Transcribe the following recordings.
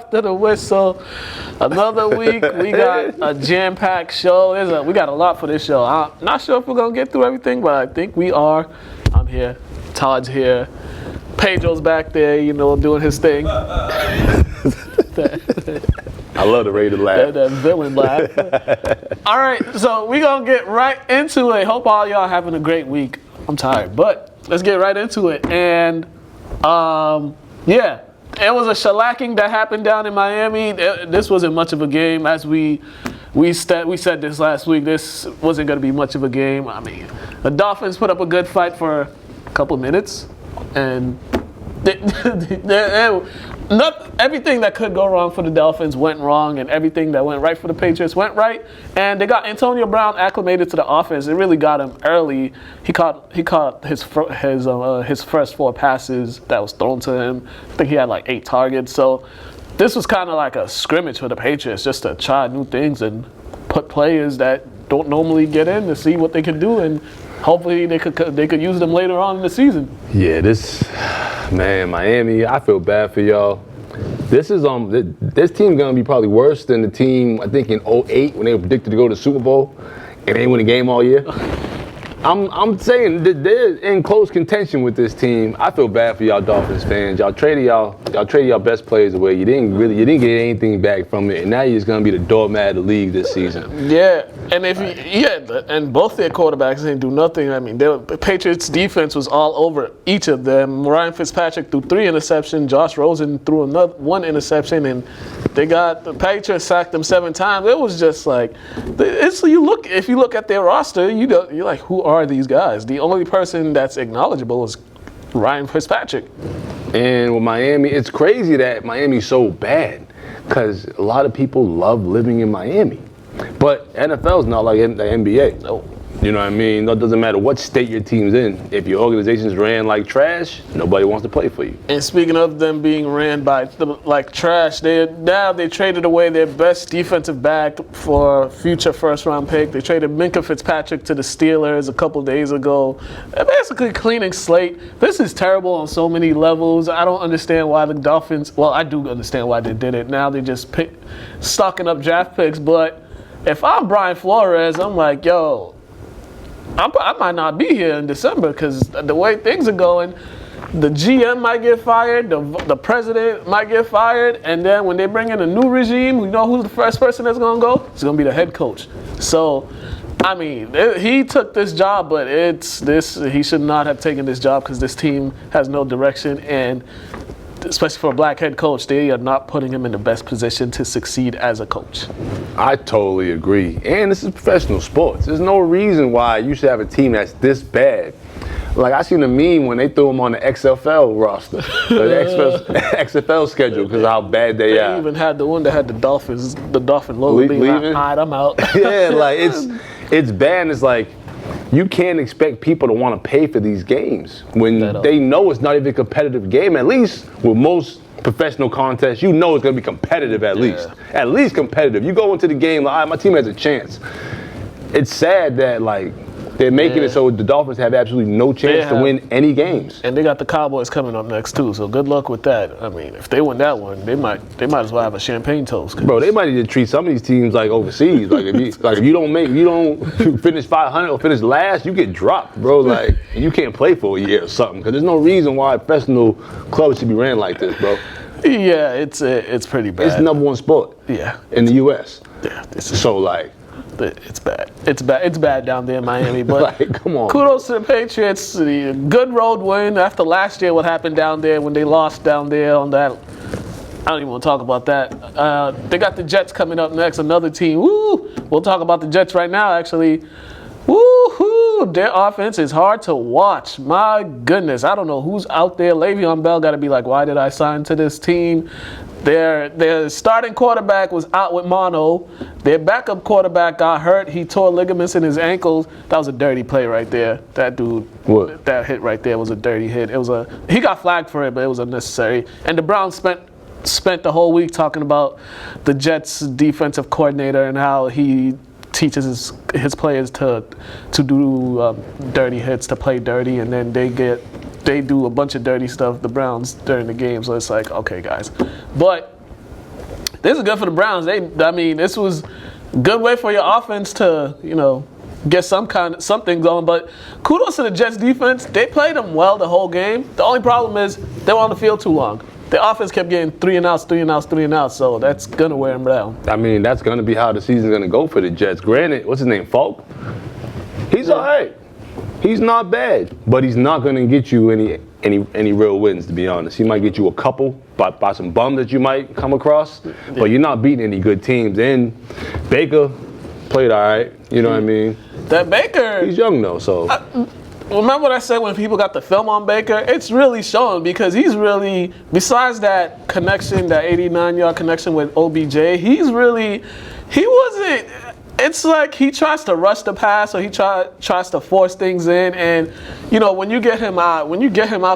after the whistle. Another week. We got a jam-packed show. We got a lot for this show. I'm not sure if we're going to get through everything, but I think we are. I'm here. Todd's here. Pedro's back there, doing his thing. I love the rated laugh. That villain laugh. All right, so we're going to get right into it. Hope all y'all having a great week. I'm tired, but let's get right into it. And, it was a shellacking that happened down in Miami. This wasn't much of a game. As we said this last week, this wasn't going to be much of a game. I mean, the Dolphins put up a good fight for a couple minutes, and everything that could go wrong for the Dolphins went wrong, and everything that went right for the Patriots went right. And they got Antonio Brown acclimated to the offense. It really got him early. He caught his first 4 passes that was thrown to him. I think he had like 8 targets. So this was kind of like a scrimmage for the Patriots, just to try new things and put players that don't normally get in to see what they can do, and hopefully they could use them later on in the season. Yeah, Miami, I feel bad for y'all. This team gonna be probably worse than the team I think in 2008 when they were predicted to go to the Super Bowl and they win a game all year. I'm saying that they're in close contention with this team. I feel bad for y'all Dolphins fans. Y'all traded y'all best players away. You didn't get anything back from it, and now you're just gonna be the doormat of the league this season. Yeah, and and both their quarterbacks didn't do nothing. I mean, the Patriots defense was all over each of them. Ryan Fitzpatrick threw 3 interceptions. Josh Rosen threw 1 interception, and the Patriots sacked them 7 times. It was just like, if you look at their roster, you're like, who are these guys? The only person that's acknowledgeable is Ryan Fitzpatrick. And with Miami, it's crazy that Miami's so bad because a lot of people love living in Miami. But NFL's not like the NBA. No. You know what I mean? It doesn't matter what state your team's in. If your organization's ran like trash, nobody wants to play for you. And speaking of them being ran like trash, they traded away their best defensive back for a future first-round pick. They traded Minkah Fitzpatrick to the Steelers a couple days ago. They're basically cleaning slate. This is terrible on so many levels. I don't understand why the Dolphins. Well, I do understand why they did it. Now they just stocking up draft picks. But if I'm Brian Flores, I'm like, yo, I might not be here in December because the way things are going, the GM might get fired, the president might get fired, and then when they bring in a new regime, we know who's the first person that's going to go? It's going to be the head coach. So, I mean, he took this job, but he should not have taken this job because this team has no direction, and especially for a black head coach, they are not putting him in the best position to succeed as a coach. I totally agree. And this is professional sports. There's no reason why you should have a team that's this bad. Like, I seen a meme when they threw him on the XFL roster, the XFL schedule, because of how bad they are. They even had the one that had the Dolphin logo being like, all right, I'm out. Yeah, like, it's bad. It's like, you can't expect people to want to pay for these games when they know it's not even a competitive game. At least with most professional contests, you know it's going to be competitive at least. At least competitive. You go into the game like, all right, my team has a chance. It's sad that, like, they're making it so the Dolphins have absolutely no chance to win any games. And they got the Cowboys coming up next too, so good luck with that. I mean, if they win that one, they might as well have a champagne toast. Bro, they might need to treat some of these teams like overseas. Like if you don't finish 500 or finish last, you get dropped, bro. Like you can't play for a year or something. Because there's no reason why professional clubs should be ran like this, bro. Yeah, it's pretty bad. It's the number 1 sport. In the U.S. Yeah. So like. It's bad. It's bad down there in Miami. But like, come on. Kudos to the Patriots. Good road win after last year. What happened down there when they lost down there on that? I don't even want to talk about that. They got the Jets coming up next. Another team. Woo! We'll talk about the Jets right now. Actually, woo-hoo! Their offense is hard to watch. My goodness, I don't know who's out there. Le'Veon Bell got to be like, why did I sign to this team? Their starting quarterback was out with mono. Their backup quarterback got hurt. He tore ligaments in his ankles. That was a dirty play right there. That dude, that hit right there was a dirty hit. He got flagged for it, but it was unnecessary. And the Browns spent the whole week talking about the Jets' defensive coordinator and how he teaches his players to do dirty hits, to play dirty, and then they do a bunch of dirty stuff, the Browns, during the game. So it's like, okay, guys. But this is good for the Browns. This was a good way for your offense to, get something going. But kudos to the Jets defense. They played them well the whole game. The only problem is they were on the field too long. The offense kept getting 3 and outs, so that's going to wear them down. I mean, that's going to be how the season's going to go for the Jets. Granted, what's his name, Falk? He's all right. He's not bad, but he's not going to get you any real wins, to be honest. He might get you a couple by some bums that you might come across, but you're not beating any good teams. And Baker played all right, you know what I mean? That Baker... He's young, though, so... Remember what I said when people got the film on Baker? It's really showing because he's really, besides that connection, that 89-yard connection with OBJ, he wasn't, it's like he tries to rush the pass or he tries to force things in, and when you get him out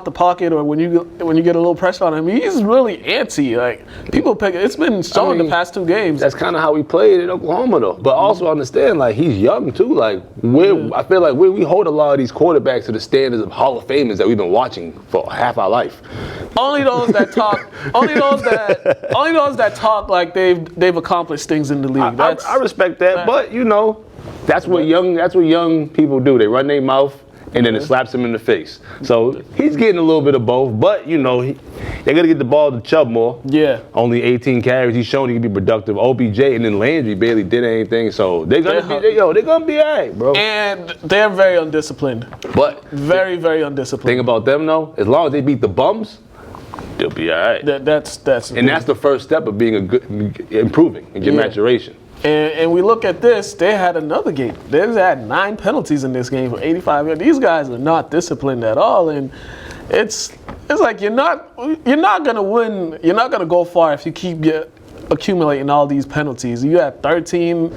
the pocket or when you get a little pressure on him, he's really antsy. Like people pick, it's been shown the past 2 games. That's kind of how we played in Oklahoma though. But also understand, like he's young too. Like I feel like we hold a lot of these quarterbacks to the standards of Hall of Famers that we've been watching for half our life. Only those that talk. Only those that talk like they've accomplished things in the league. I respect that, but that's what young people do. They run their mouth and then it slaps them in the face. So he's getting a little bit of both, but they're gonna get the ball to Chubb more. Yeah. Only 18 carries. He's shown he can be productive. OBJ and then Landry barely did anything. So they're gonna be all right, bro. And they're very undisciplined. But very, very undisciplined. Thing about them though, as long as they beat the bums, they'll be all right. That's the first step of being improving and your maturation. And we look at this, they had another game. They had 9 penalties in this game for 85 yards. These guys are not disciplined at all, and it's like you're not gonna win. You're not gonna go far if you keep accumulating all these penalties. You had 18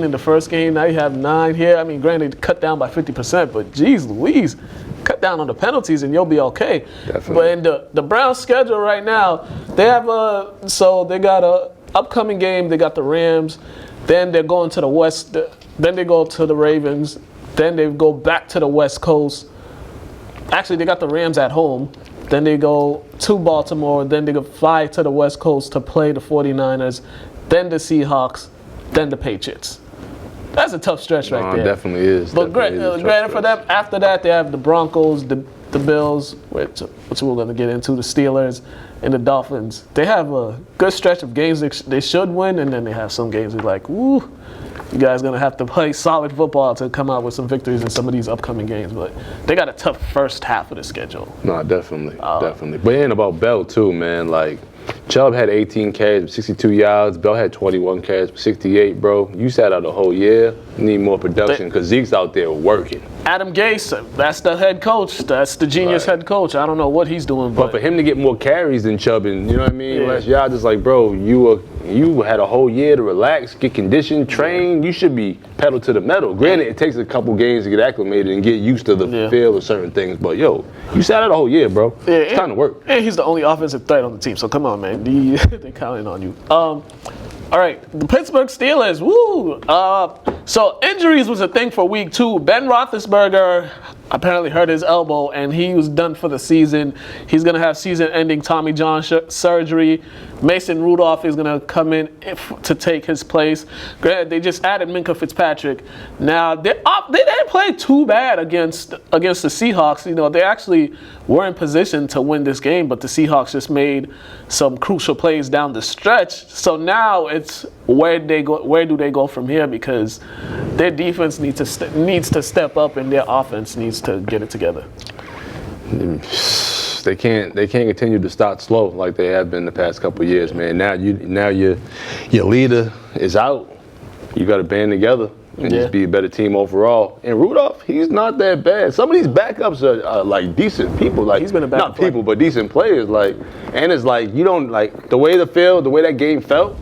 in the first game. Now you have 9 here. I mean, granted, cut down by 50%, but geez Louise, cut down on the penalties and you'll be okay. Definitely. But in the Browns' schedule right now, they have they got a upcoming game. They got the Rams, then they're going to the West, then they go to the Ravens, then they go back to the West Coast. Actually, they got the Rams at home, then they go to Baltimore, then they go fly to the West Coast to play the 49ers, then the Seahawks, then the Patriots. That's a tough stretch right there. It definitely is. But granted for them, after that, they have the Broncos, the Bills, which we're going to get into, the Steelers, and the Dolphins. They have a good stretch of games they should win, and then they have some games we're like, woo, you guys going to have to play solid football to come out with some victories in some of these upcoming games. But they got a tough first half of the schedule. No, definitely. But and about Bell, too, man. Like, Chubb had 18 carries, 62 yards. Bell had 21 carries, 68, bro. You sat out the whole year. You need more production because Zeke's out there working. Adam Gase, that's the head coach. That's the genius head coach. I don't know what he's doing. But for him to get more carries than Chubb and, you know what I mean? Last year, just like, bro, you had a whole year to relax, get conditioned, train. You should be pedal to the metal. Granted, it takes a couple games to get acclimated and get used to the feel of certain things. But, you sat out the whole year, bro. It's time to work. And he's the only offensive threat on the team. So, come on, man. They're counting on you. All right, the Pittsburgh Steelers, woo! So injuries was a thing for week 2. Ben Roethlisberger apparently hurt his elbow, and he was done for the season. He's going to have season-ending Tommy John surgery. Mason Rudolph is going to come in to take his place. Granted, they just added Minkah Fitzpatrick. Now, they didn't play too bad against the Seahawks. They actually were in position to win this game, but the Seahawks just made some crucial plays down the stretch. So now it's where do they go from here, because their defense needs to step up and their offense needs to get it together. They can't continue to start slow like they have been the past couple of years, man. Now your leader is out. You got to band together and just be a better team overall. And Rudolph, he's not that bad. Some of these backups are like decent people. Like, he's been a backup not people, but decent players. Like, and it's like you don't like the way that game felt.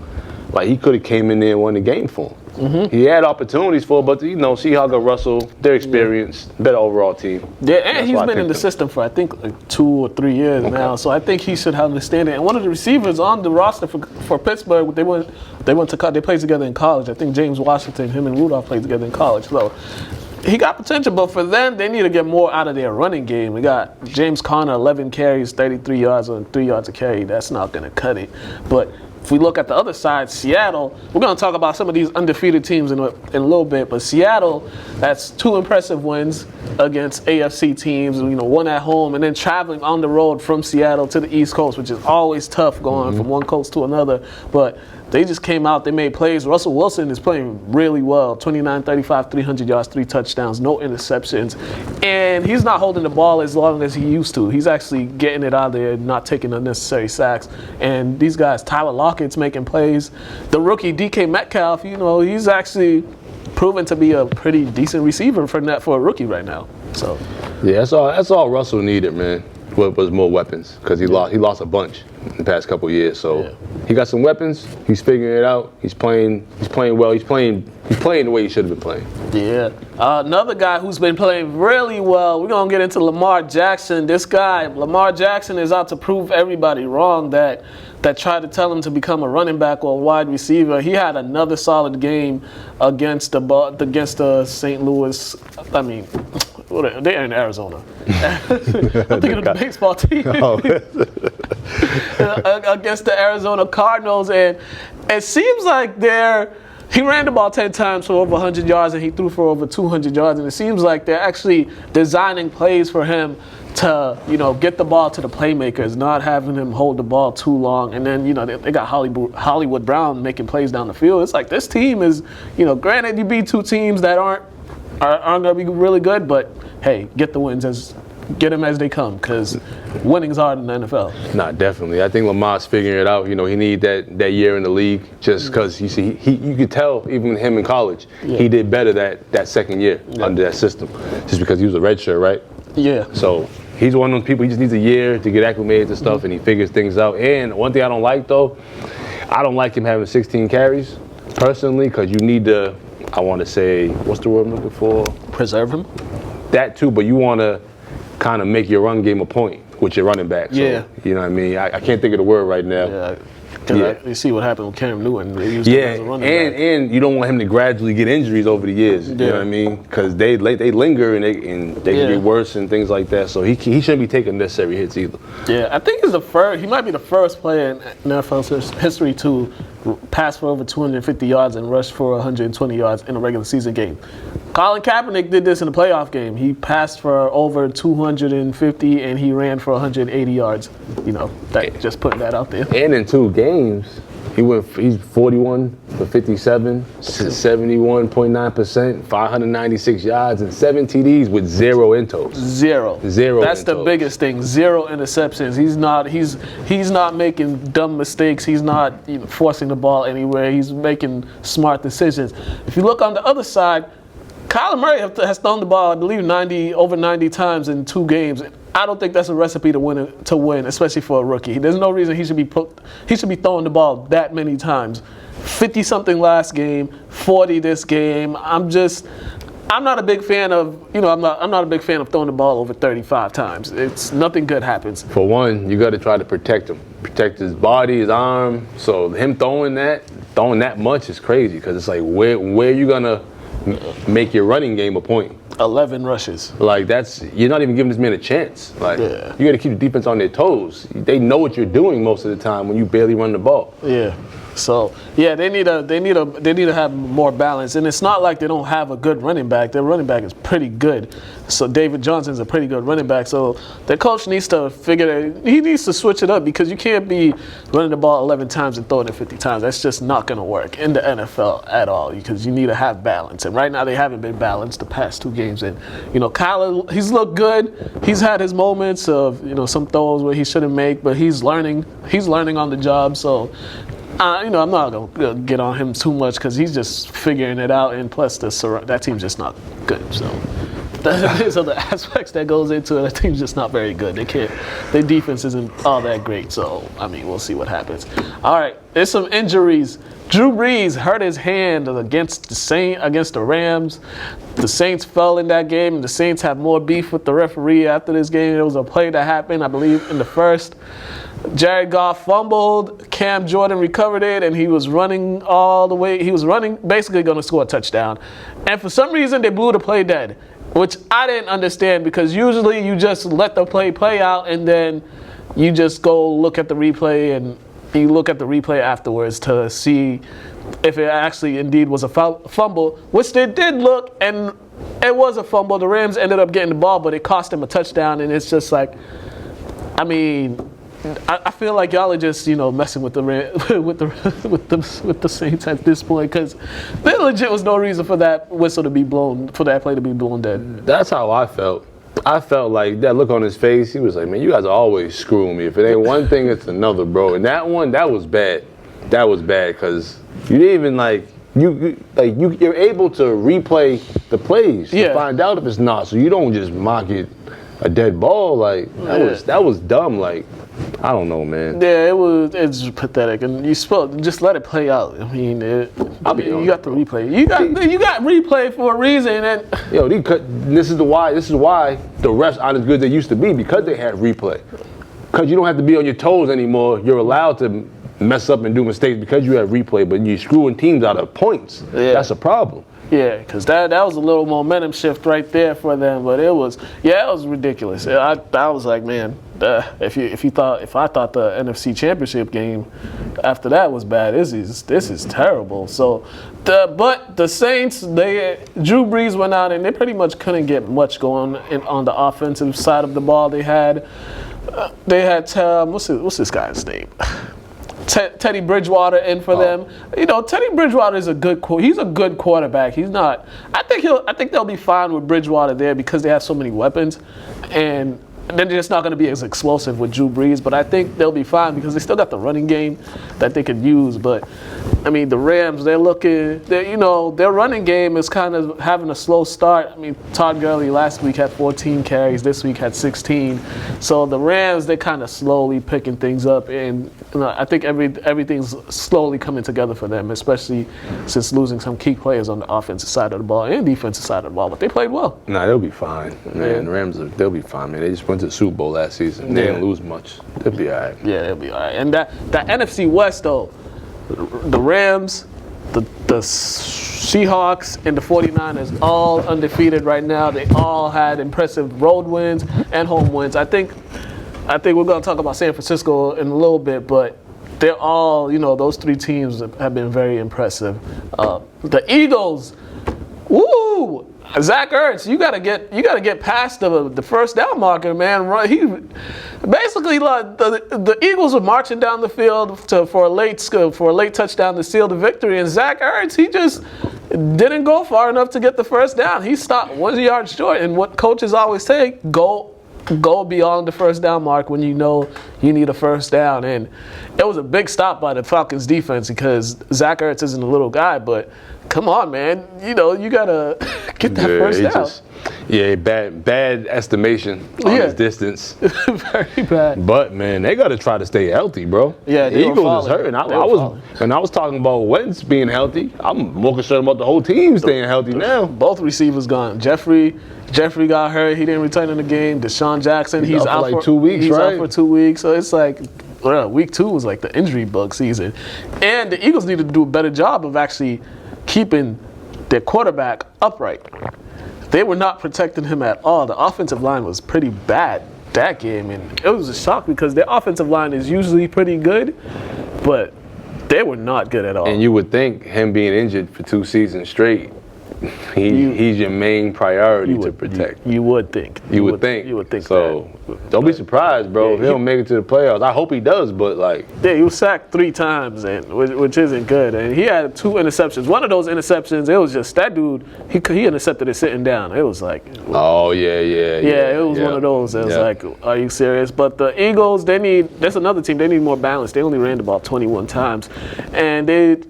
Like, he could have came in there and won the game for him. Mm-hmm. He had opportunities for it, but Seahawks and Russell, they're experienced, better overall team. Yeah, and he's been in the system for I think like 2 or 3 years now, so I think he should understand it. And one of the receivers on the roster for Pittsburgh, they played together in college. I think James Washington, him and Rudolph played together in college. So he got potential, but for them, they need to get more out of their running game. We got James Conner, 11 carries, 33 yards on 3 yards a carry. That's not going to cut it. But if we look at the other side, Seattle, we're going to talk about some of these undefeated teams in a little bit, but Seattle, that's 2 impressive wins against AFC teams, one at home, and then traveling on the road from Seattle to the East Coast, which is always tough going from one coast to another. But they just came out, they made plays. Russell Wilson is playing really well. 29, 35, 300 yards, 3 touchdowns, no interceptions. And he's not holding the ball as long as he used to. He's actually getting it out there, not taking unnecessary sacks. And these guys, Tyler Lockett's making plays. The rookie DK Metcalf, he's actually proven to be a pretty decent receiver for a rookie right now. So yeah, that's all Russell needed, man. Was more weapons, because he lost a bunch in the past couple of years. So he got some weapons. He's figuring it out. He's playing well. He's playing the way he should have been playing. Yeah. Another guy who's been playing really well. We're gonna get into Lamar Jackson. This guy, Lamar Jackson, is out to prove everybody wrong that tried to tell him to become a running back or a wide receiver. He had another solid game against the St. Louis. I mean, they're in Arizona. I'm thinking of the baseball team. Against the Arizona Cardinals, and it seems like he ran the ball 10 times for over 100 yards, and he threw for over 200 yards, and it seems like they're actually designing plays for him to, get the ball to the playmakers, not having him hold the ball too long. And then, they got Hollywood Brown making plays down the field. It's like this team is, granted you beat 2 teams that aren't going to be really good, but hey, get the wins get them as they come, because winning's hard in the NFL. Nah, definitely. I think Lamar's figuring it out. He need that year in the league, just because you could tell even him in college, he did better that second year under that system, just because he was a redshirt, right? Yeah. So he's one of those people. He just needs a year to get acclimated to stuff, and he figures things out. And one thing I don't like, though, I don't like him having 16 carries personally, because you need to, I want to say, what's the word I'm looking for? Preserve him. That too, but you want to kind of make your run game a point with your running back. So, you know what I mean? I can't think of the word right now. Yeah. You see what happened with Cam Newton. They used him as a running back. And you don't want him to gradually get injuries over the years. You know what I mean? Because they linger and they can get worse and things like that. So he shouldn't be taking necessary hits either. Yeah, I think he's the first. He might be the first player in NFL history to pass for over 250 yards and rush for 120 yards in a regular season game. Colin Kaepernick did this in a playoff game. He passed for over 250 and he ran for 180 yards. Just putting that out there. And in 2 games, he's 41 for 57, 71.9%, 596 yards, and 7 TDs with 0 intos. Zero. That's the biggest thing. 0 interceptions. He's not making dumb mistakes. He's not forcing the ball anywhere. He's making smart decisions. If you look on the other side, Kyler Murray has thrown the ball, I believe, over 90 times in 2 games. I don't think that's a recipe to win, especially for a rookie. There's no reason he should be throwing the ball that many times. 50-something last game, 40 this game. I'm not a big fan of, I'm not a big fan of throwing the ball over 35 times. Nothing good happens. For one, you got to try to protect him. Protect his body, his arm. So him throwing that much is crazy, because it's like, where are you going to make your running game a point? 11 rushes. Like, you're not even giving this man a chance. Like, you got to keep the defense on their toes. They know what you're doing most of the time when you barely run the ball. Yeah. So they need to have more balance, and it's not like they don't have a good running back. Their running back is pretty good. So David Johnson's a pretty good running back. So their coach needs to he needs to switch it up, because you can't be running the ball 11 times and throwing it 50 times. That's just not going to work in the NFL at all, because you need to have balance. And right now they haven't been balanced the past 2 games. And Kyler, he's looked good. He's had his moments of some throws where he shouldn't make, but he's learning. He's learning on the job. So. I'm not going to get on him too much, because he's just figuring it out, and plus that team's just not good. So there's other aspects that goes into it. That team's just not very good. Their defense isn't all that great. So we'll see what happens. All right, there's some injuries. Drew Brees hurt his hand against the Rams. The Saints fell in that game, and the Saints have more beef with the referee after this game. There was a play that happened, I believe, in the first. Jared Goff fumbled. Cam Jordan recovered it, and he was running all the way. He was running, basically going to score a touchdown. And for some reason, they blew the play dead, which I didn't understand, because usually you just let the play out, and then you just go look at the replay and you look at the replay afterwards to see if it actually indeed was a fumble, which they did look, and it was a fumble. The Rams ended up getting the ball, but it cost them a touchdown, and it's just like, I mean, I feel like y'all are just, messing with the with the Saints at this point, because there legit was no reason for that whistle to be blown, for that play to be blown dead. That's how I felt. I felt like that look on his face. He was like, man, you guys are always screwing me. If it ain't one thing, it's another, bro. And that one, that was bad. That was bad because you didn't even you're able to replay the plays to find out if it's not. So you don't just mock it a dead ball. Like that was dumb. Like, I don't know, man. Yeah, it's pathetic, and you just let it play out. I mean, you got the replay. You got replay for a reason, and this is why the refs aren't as good as they used to be, because they have replay. Because you don't have to be on your toes anymore. You're allowed to mess up and do mistakes because you have replay, but you're screwing teams out of points. Yeah. That's a problem. Yeah, because that was a little momentum shift right there for them, but it was ridiculous. I was like, man, if I thought the NFC Championship game after that was bad, this is terrible. So, but the Saints, Drew Brees went out and they pretty much couldn't get much going on the offensive side of the ball. They had what's this guy's name? Teddy Bridgewater in for them. Teddy Bridgewater is a good quarterback. He's not. I think they'll be fine with Bridgewater there because they have so many weapons, and they're just not going to be as explosive with Drew Brees. But I think they'll be fine because they still got the running game that they could use. But I mean, the Rams, their running game is kind of having a slow start. I mean, Todd Gurley last week had 14 carries, this week had 16. So the Rams, they're kind of slowly picking things up, and I think everything's slowly coming together for them, especially since losing some key players on the offensive side of the ball and defensive side of the ball. But they played well. Nah, they'll be fine, man. The Rams, they'll be fine, man. They just went to the Super Bowl last season. They didn't lose much. They'll be all right. Yeah, they'll be all right. And that NFC West, though, the Rams, the Seahawks, and the 49ers all undefeated right now. They all had impressive road wins and home wins. I think we're going to talk about San Francisco in a little bit, but they're all, those three teams have been very impressive. The Eagles, woo! Zach Ertz, you gotta get past the first down marker, man. He basically, the Eagles were marching down the field for a late touchdown to seal the victory, and Zach Ertz, he just didn't go far enough to get the first down. He stopped 1 yard short, and what coaches always say, go beyond the first down mark when you know you need a first down. And it was a big stop by the Falcons defense because Zach Ertz isn't a little guy, but come on, man. You gotta get that first down. Bad estimation on his distance. Very bad. But man, they gotta try to stay healthy, bro. Yeah, the Eagles is hurting. I was talking about Wentz being healthy. I'm more concerned about the whole team staying healthy now. Both receivers gone. Jeffrey got hurt. He didn't return in the game. Deshaun Jackson, he's out for like 2 weeks, he's right? Out for 2 weeks. So it's like week 2 was like the injury bug season. And the Eagles needed to do a better job of actually keeping their quarterback upright. They were not protecting him at all. The offensive line was pretty bad that game, and it was a shock because their offensive line is usually pretty good, but they were not good at all. And you would think him being injured for 2 seasons straight, he's your main priority to protect. You would think. You would think. So don't be surprised, bro. Yeah, if he don't make it to the playoffs. I hope he does, but he was sacked 3 times, which isn't good. And he had 2 interceptions. One of those interceptions, it was just that dude. He intercepted it sitting down. It was like, oh yeah. It was one of those. It was like, are you serious? But the Eagles, that's another team. They need more balance. They only ran the ball 21 times, and they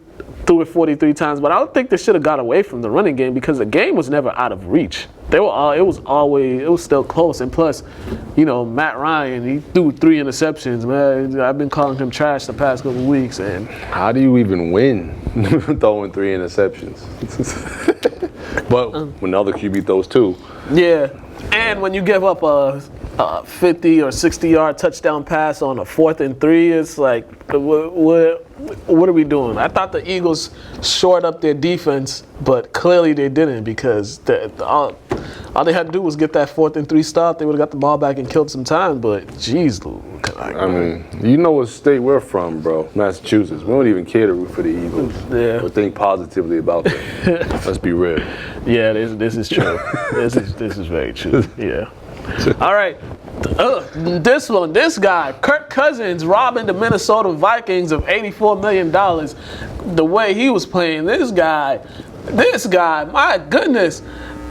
threw it 43 times, but I don't think they should have got away from the running game because the game was never out of reach. It was still close, and plus, Matt Ryan, he threw 3 interceptions, man. I've been calling him trash the past couple of weeks, and how do you even win throwing 3 interceptions? But when the other QB throws 2. Yeah, and when you give up a 50 or 60 yard touchdown pass on a 4th and 3, it's like, what are we doing? I thought the Eagles shored up their defense, but clearly they didn't because All they had to do was get that 4th and 3 stop. They would have got the ball back and killed some time. But, jeez, Lou. I mean, you know what state we're from, bro. Massachusetts. We don't even care to root for the Eagles. Yeah. Or think positively about them. Let's be real. Yeah, this is true. this is very true. Yeah. All right. This guy, Kirk Cousins, robbing the Minnesota Vikings of $84 million. The way he was playing, this guy, my goodness.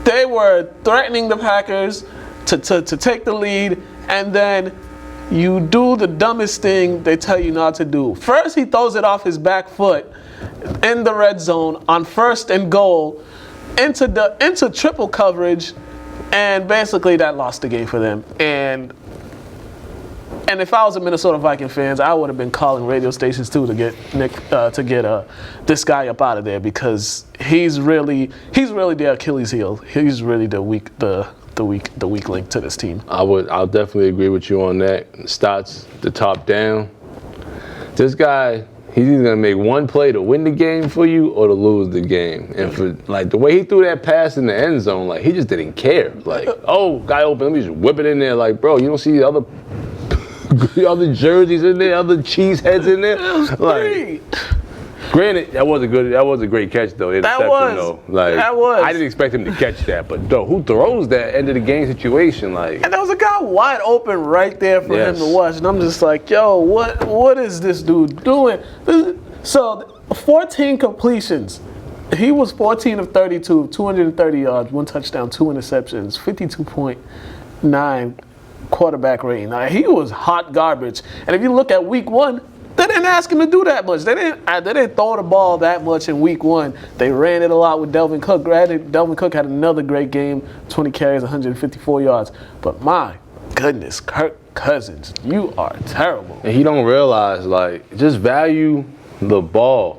They were threatening the Packers to take the lead, and then you do the dumbest thing they tell you not to do. First, he throws it off his back foot in the red zone on 1st and goal into triple coverage, and basically that lost the game for them. And if I was a Minnesota Viking fans, I would have been calling radio stations too to get this guy up out of there, because he's really the Achilles heel. He's really the weak link to this team. I'll definitely agree with you on that. Starts the top down. This guy, he's either gonna make one play to win the game for you or to lose the game. And for like the way he threw that pass in the end zone, like he just didn't care. Like, oh, guy open, let me just whip it in there. Like, bro, you don't see the other jerseys in there, other cheese heads in there. Like, granted, that was a great catch though. That was. I didn't expect him to catch that, but though, who throws that end of the game situation? Like, and there was a guy wide open right there for him to watch, and I'm just like, yo, what is this dude doing? So 14 completions. He was 14 of 32, 230 yards, 1 touchdown, 2 interceptions, 52.9 quarterback rating. Now, he was hot garbage. And if you look at week 1, they didn't ask him to do that much. They didn't throw the ball that much in week 1. They ran it a lot with Delvin Cook. Granted, Delvin Cook had another great game, 20 carries, 154 yards. But my goodness, Kirk Cousins, you are terrible. And he don't realize, like, just value the ball.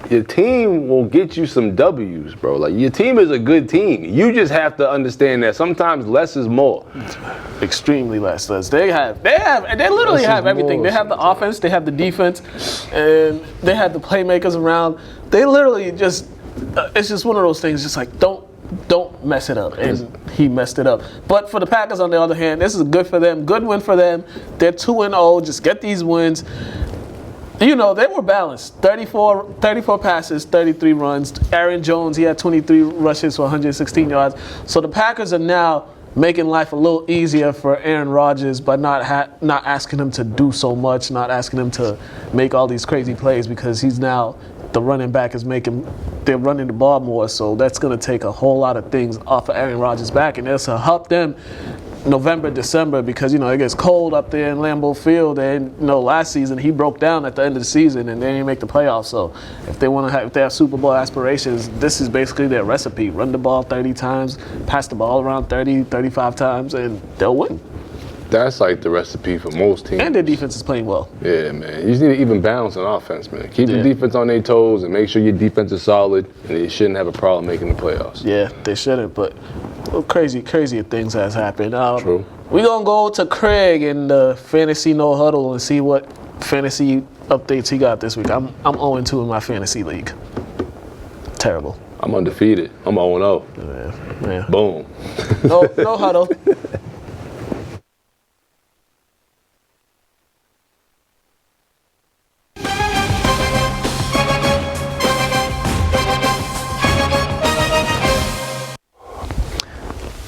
Your team will get you some W's, bro. Like, your team is a good team. You just have to understand that sometimes less is more. Extremely less. They literally have everything. They have the offense, they have the defense, and they have the playmakers around. They literally just, it's just one of those things, just like, don't mess it up. And he messed it up. But for the Packers, on the other hand, this is good for them. Good win for them. They're 2-0. Just get these wins. You know, they were balanced. 34 passes, 33 runs. Aaron Jones, he had 23 rushes for 116 yards. So the Packers are now making life a little easier for Aaron Rodgers by not asking him to do so much, not asking him to make all these crazy plays, because he's now, the running back is they're running the ball more. So that's going to take a whole lot of things off of Aaron Rodgers' back, and it's to help them November, December, because, you know, it gets cold up there in Lambeau Field. And, you know, last season he broke down at the end of the season and they didn't make the playoffs. So if they have Super Bowl aspirations, this is basically their recipe. Run the ball 30 times, pass the ball around 30, 35 times, and they'll win. That's like the recipe for most teams. And their defense is playing well. Yeah, man. You just need to even balance on offense, man. Keep the defense on their toes and make sure your defense is solid, and you shouldn't have a problem making the playoffs. Yeah, they shouldn't, but crazy things has happened. True. We're going to go to Craig in the Fantasy No Huddle and see what fantasy updates he got this week. I'm 0-2 in my fantasy league. Terrible. I'm undefeated. I'm 0-0. Yeah. Boom. No huddle.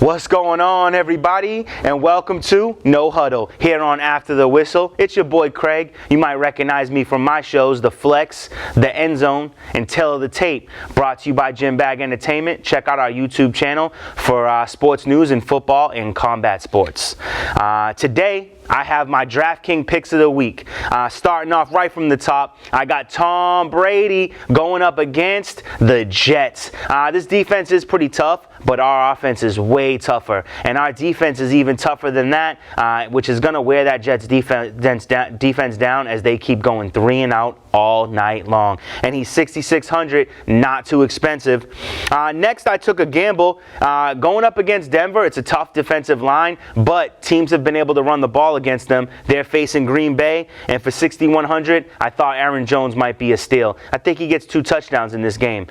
What's going on, everybody, and welcome to No Huddle here on After the Whistle. It's your boy Craig. You might recognize me from my shows, The Flex, The End Zone, and Tell of the Tape, brought to you by Gym Bag Entertainment. Check out our YouTube channel for sports news and football and combat sports. Today, I have my DraftKings picks of the week. Starting off right from the top, I got Tom Brady going up against the Jets. This defense is pretty tough, but our offense is way tougher. And our defense is even tougher than that, which is going to wear that Jets defense down as they keep going 3-and-out all night long. And he's 6,600, not too expensive. Next, I took a gamble. Going up against Denver, it's a tough defensive line, but teams have been able to run the ball against them. They're facing Green Bay, and for 6,100, I thought Aaron Jones might be a steal. I think he gets 2 touchdowns in this game,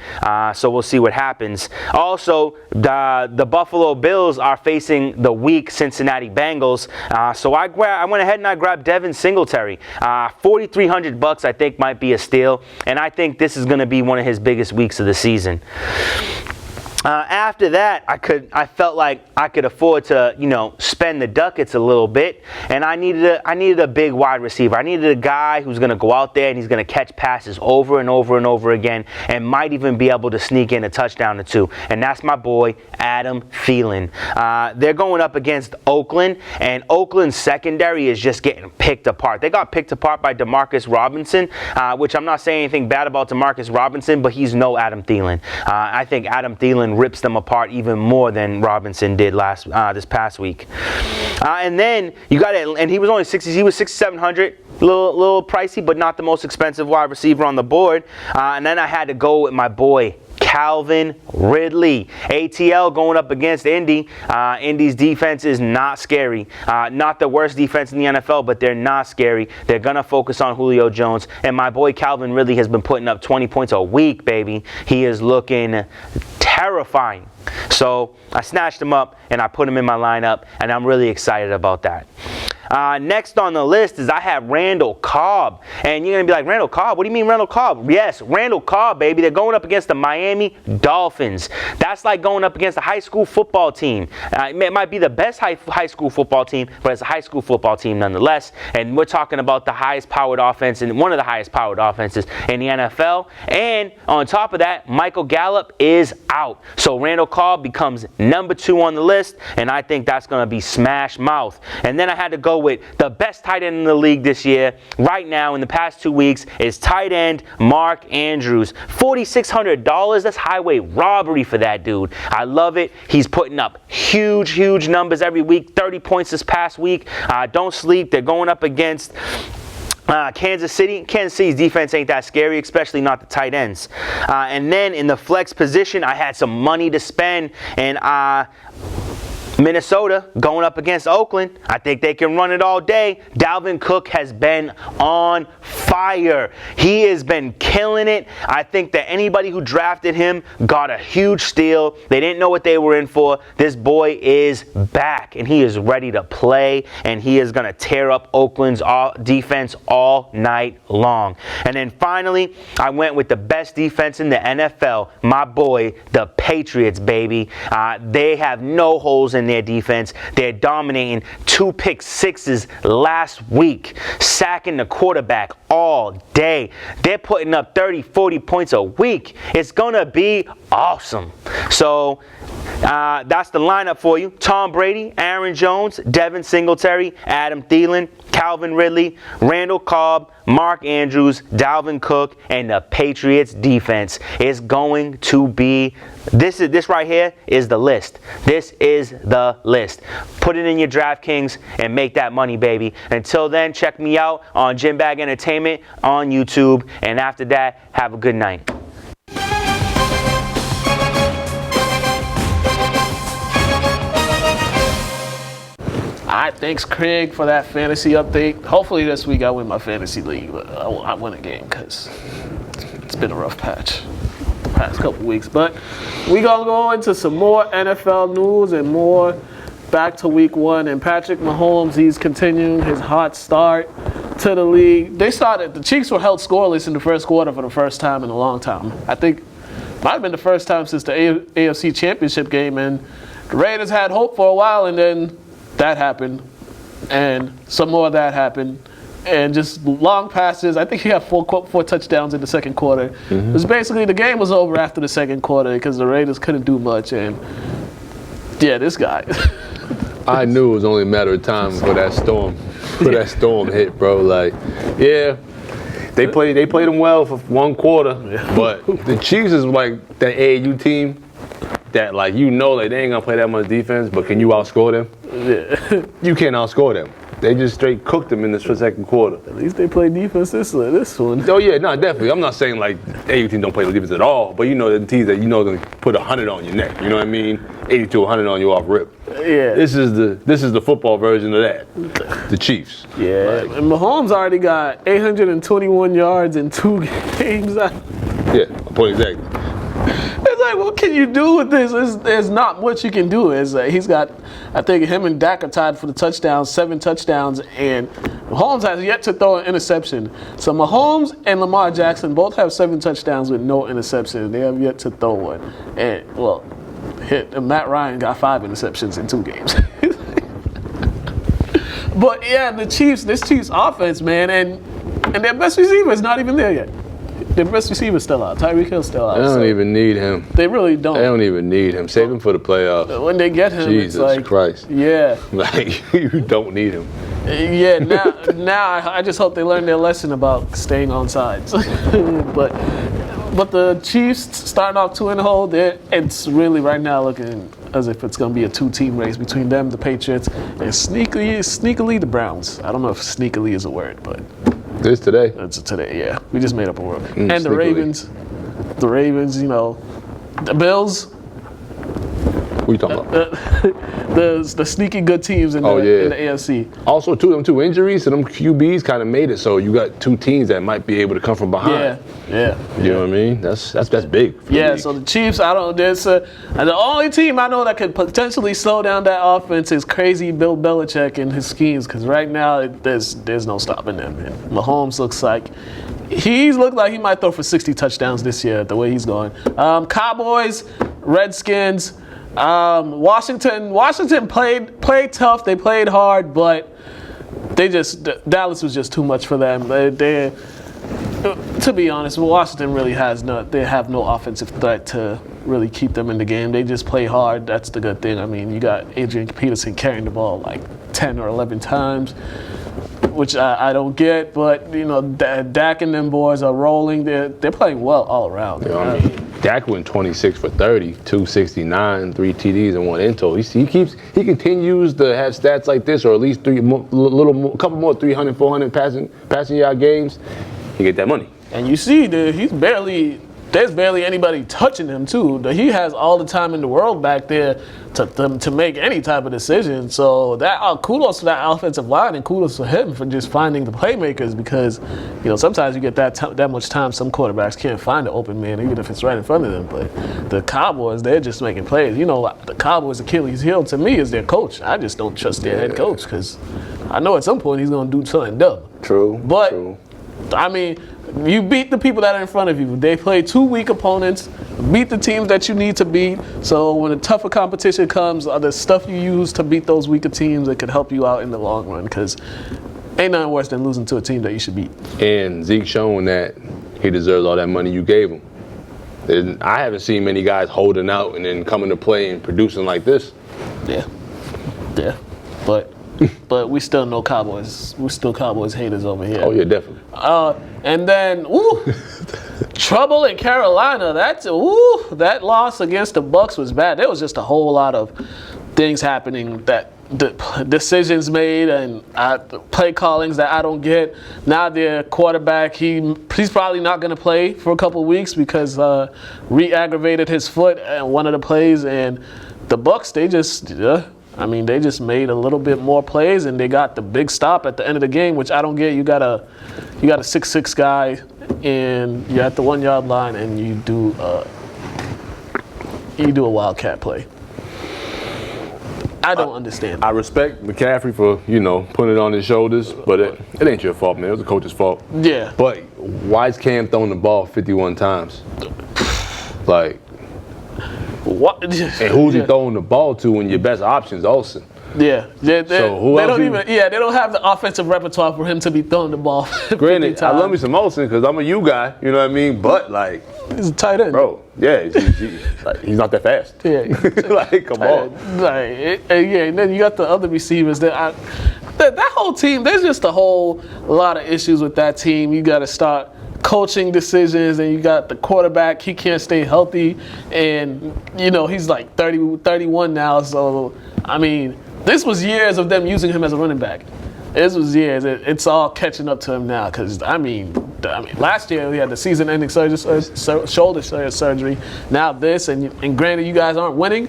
so we'll see what happens. Also, the Buffalo Bills are facing the weak Cincinnati Bengals, so I went ahead and I grabbed Devin Singletary. $4,300 I think might be a steal, and I think this is going to be one of his biggest weeks of the season. After that, I felt like I could afford to, spend the ducats a little bit, and I needed a big wide receiver. I needed a guy who's going to go out there and he's going to catch passes over and over and over again, and might even be able to sneak in a touchdown or 2. And that's my boy Adam Thielen. They're going up against Oakland, and Oakland's secondary is just getting picked apart. They got picked apart by Demarcus Robinson, which I'm not saying anything bad about Demarcus Robinson, but he's no Adam Thielen. I think Adam Thielen rips them apart even more than Robinson did this past week. And then you got it, and he was 6,700, little pricey, but not the most expensive wide receiver on the board. And then I had to go with my boy Calvin Ridley. ATL going up against Indy. Indy's defense is not scary. Not the worst defense in the NFL, but they're not scary. They're going to focus on Julio Jones. And my boy Calvin Ridley has been putting up 20 points a week, baby. He is looking terrifying. So I snatched him up and I put him in my lineup, and I'm really excited about that. Next on the list is I have Randall Cobb. And you're going to be like, Randall Cobb? What do you mean Randall Cobb? Yes, Randall Cobb, baby. They're going up against the Miami Dolphins. That's like going up against a high school football team. It might be the best high school football team, but it's a high school football team nonetheless. And we're talking about the highest powered offense and one of the highest powered offenses in the NFL. And on top of that, Michael Gallup is out. So Randall Cobb becomes number 2 on the list, and I think that's going to be smash mouth. And then I had to go with the best tight end in the league this year, right now in the past 2 weeks, is tight end Mark Andrews. $4,600, that's highway robbery for that dude. I love it. He's putting up huge numbers every week, 30 points this past week. Don't sleep. They're going up against Kansas City. Kansas City's defense ain't that scary, especially not the tight ends. And then in the flex position, I had some money to spend, and Minnesota going up against Oakland. I think they can run it all day. Dalvin Cook has been on fire. He has been killing it. I think that anybody who drafted him got a huge steal. They didn't know what they were in for. This boy is back, and he is ready to play, and he is going to tear up Oakland's defense all night long. And then finally, I went with the best defense in the NFL, my boy, the Patriots, baby. They have no holes in their defense. They're dominating 2 pick-sixes last week, sacking the quarterback all day. They're putting up 30, 40 points a week. It's going to be awesome. So that's the lineup for you. Tom Brady, Aaron Jones, Devin Singletary, Adam Thielen, Calvin Ridley, Randall Cobb, Mark Andrews, Dalvin Cook, and the Patriots defense is going to be, this right here is the list. This is the list. Put it in your DraftKings and make that money, baby. Until then, check me out on Gym Bag Entertainment on YouTube. And after that, have a good night. All right, thanks, Craig, for that fantasy update. Hopefully this week I win my fantasy league, but I win a game because it's been a rough patch the past couple weeks. But we gonna go into some more NFL news and more back to week 1. And Patrick Mahomes, he's continuing his hot start to the league. The Chiefs were held scoreless in the first quarter for the first time in a long time. I think it might have been the first time since the AFC Championship game, and the Raiders had hope for a while, and then that happened, and some more of that happened, and just long passes. I think he had four touchdowns in the second quarter. Mm-hmm. It was basically, the game was over after the second quarter because the Raiders couldn't do much, and yeah, this guy. I knew it was only a matter of time for that storm hit, bro. Like, yeah, they played them well for one quarter, but the Chiefs is like that AAU team that, like, they ain't gonna play that much defense, but can you outscore them? Yeah. You can't outscore them. They just straight cooked them in the second quarter. At least they play defense this one. Oh yeah, no, definitely. I'm not saying like AU teams don't play the defense at all, but you know the teams that you know are gonna put 100 on your neck. You know what I mean? 80 to 100 on you off rip. Yeah. This is the football version of that. The Chiefs. Yeah. And Mahomes already got 821 yards in 2 games. Yeah, point exactly. It's like, what can you do with this? There's not much you can do. He's got, I think him and Dak are tied for the touchdowns, 7 touchdowns, and Mahomes has yet to throw an interception. So Mahomes and Lamar Jackson both have 7 touchdowns with no interceptions. They have yet to throw one. And, well, Matt Ryan got 5 interceptions in 2 games. But, yeah, this Chiefs offense, man, and their best receiver is not even there yet. Their best receiver's still out. Tyreek Hill's still out. They don't even need him. They really don't. They don't even need him. Save him for the playoffs. When they get him, Jesus it's like, Christ. Yeah. Like, you don't need him. Yeah, now I just hope they learn their lesson about staying on sides. But the Chiefs starting off 2-0, it's really right now looking as if it's going to be a 2-team race between them, the Patriots, and sneakily the Browns. I don't know if sneakily is a word, but This today. it's today. Yeah, we just made up a word. And sneakily. the Ravens, you know, the Bills. What are you talking about? The sneaky good teams in the AFC. Also, too, them 2 injuries to them QBs kind of made it so you got 2 teams that might be able to come from behind. Yeah. You know what I mean? That's big. For Yeah, the so the Chiefs, the only team I know that could potentially slow down that offense is crazy Bill Belichick and his schemes, because right now there's no stopping them. Man. Mahomes looks like he might throw for 60 touchdowns this year the way he's going. Cowboys, Redskins, Washington played tough. They played hard, but Dallas was just too much for them. They to be honest, Washington really have no offensive threat to really keep them in the game. They just play hard. That's the good thing. I mean, you got Adrian Peterson carrying the ball like 10 or 11 times, which I don't get. But you know, Dak and them boys are rolling. They're playing well all around. You know, I mean, Dak went 26 for 30, 269, 3 TDs and 1 INTO. He continues to have stats like this, or at least a couple more 300, 400 passing yard games. He get that money. And you see, there's barely anybody touching him too. He has all the time in the world back there to make any type of decision. So kudos to that offensive line, and kudos to him for just finding the playmakers, because you know sometimes you get that much time. Some quarterbacks can't find an open man even if it's right in front of them. But the Cowboys, they're just making plays. You know, the Cowboys' Achilles heel to me is their coach. I just don't trust their head coach, because I know at some point he's going to do something dumb. True. I mean, you beat the people that are in front of you. They play 2 weak opponents, beat the teams that you need to beat. So when a tougher competition comes, the stuff you use to beat those weaker teams, it could help you out in the long run, because ain't nothing worse than losing to a team that you should beat. And Zeke showing that he deserves all that money you gave him. And I haven't seen many guys holding out and then coming to play and producing like this. Yeah. But we still know Cowboys. We're still Cowboys haters over here. Oh yeah, definitely. And then, trouble in Carolina. That loss against the Bucs was bad. There was just a whole lot of things happening, that the decisions made and play callings that I don't get. Now their quarterback, he's probably not going to play for a couple of weeks because re-aggravated his foot in one of the plays. And the Bucs, they just made a little bit more plays, and they got the big stop at the end of the game, which I don't get. You got a 6'6" guy, and you're at the 1 yard line, and you do a wildcat play. I don't understand. I respect McCaffrey for putting it on his shoulders, but it ain't your fault, man. It was the coach's fault. Yeah. But why is Cam throwing the ball 51 times? Like. What? And who's he throwing the ball to when your best option's Olsen? Yeah. They don't have the offensive repertoire for him to be throwing the ball. Granted, I love me some Olsen because I'm a U guy, you know what I mean? But like, he's a tight end, bro. Yeah, he's not that fast. Yeah, like come on. And then you got the other receivers that whole team. There's just a whole lot of issues with that team. You got to start coaching decisions, and you got the quarterback, he can't stay healthy, and he's like 30, 31 now, so I mean this was years of them using him as a running back. This was years. It's all catching up to him now. Because I mean, last year he had the season-ending shoulder surgery. Now this, and granted, you guys aren't winning.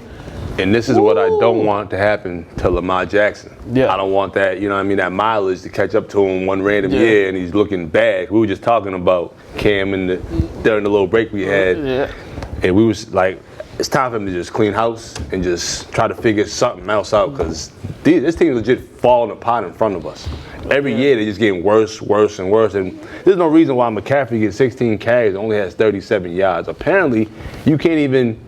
And this is what I don't want to happen to Lamar Jackson. Yeah. I don't want that, you know what I mean, that mileage to catch up to him one random year and he's looking bad. We were just talking about Cam during the little break we had. Yeah. And we was like, it's time for him to just clean house and just try to figure something else out because this team is legit falling apart in front of us. Every year they're just getting worse, and worse. And there's no reason why McCaffrey gets 16 carries and only has 37 yards. Apparently, you can't even